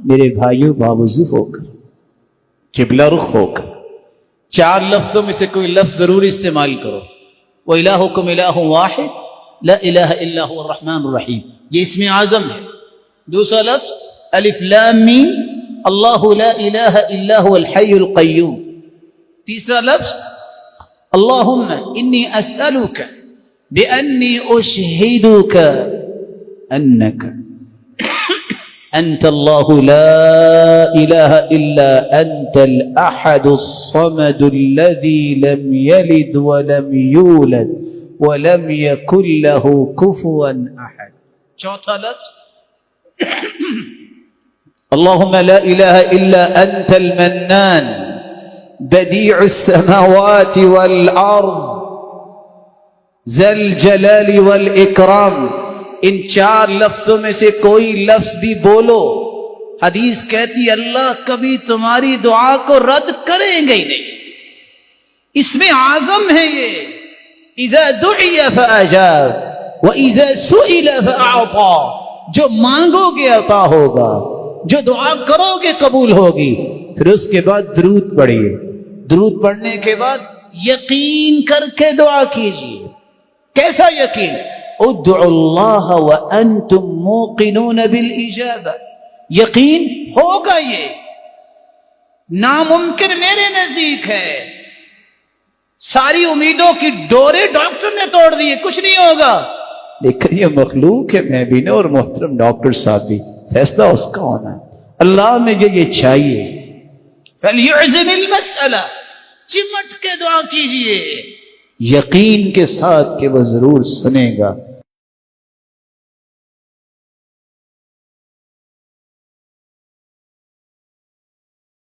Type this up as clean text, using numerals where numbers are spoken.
میرے بھائیوں باوضو ہو کر قبلہ رخ ہو کر 4 لفظوں میں سے کوئی لفظ ضرور استعمال کرو. وَإِلَٰهُكُمْ إِلَٰهٌ وَاحِدٌ لَا إِلَٰهَ إِلَّا هُوَ الرَّحْمَٰنُ الرَّحِيمُ. یہ اسم اعظم ہے. دوسرا لفظ الف لام میم اللہ لا الہ الا هو الحی القیوم. تیسرا لفظ اللہم انی اسألک بأنی اشہدک انک انت اللہ لا الہ الا انت الاحد الصمد الذي لم يلد ولم يولد ولم يكن له كفوا احد. چوتھا لفظ اللهم لا إله إلا أنت المنان بديع السماوات والأرض ذا الجلال والإكرام. ان 4 لفظوں میں سے کوئی لفظ بھی بولو، حدیث کہتی اللہ کبھی تمہاری دعا کو رد کریں گے ہی نہیں. اس میں اعظم ہے یہ. اذا دعی فاجاب واذا سئل فاعطى. جو مانگو گے عطا ہوگا، جو دعا کرو گے قبول ہوگی. پھر اس کے بعد درود پڑھیے. درود پڑھنے کے بعد یقین کر کے دعا کیجیے. کیسا یقین؟ ادعوا اللہ وانتم موقنون بالاجابہ. یقین ہوگا. یہ ناممکن میرے نزدیک ہے. ساری امیدوں کی ڈورے ڈاکٹر نے توڑ دی، کچھ نہیں ہوگا. لیکن یہ مخلوق ہے، میں بھی نہ، اور محترم ڈاکٹر صاحب بھی، فیصلہ اس کا ہونا ہے. اللہ مجھے یہ چاہیے. فَلْيُعْزِمِ الْمَسْأَلَةَ. چمٹ کے دعا کیجئے یقین کے ساتھ کہ وہ ضرور سنے گا.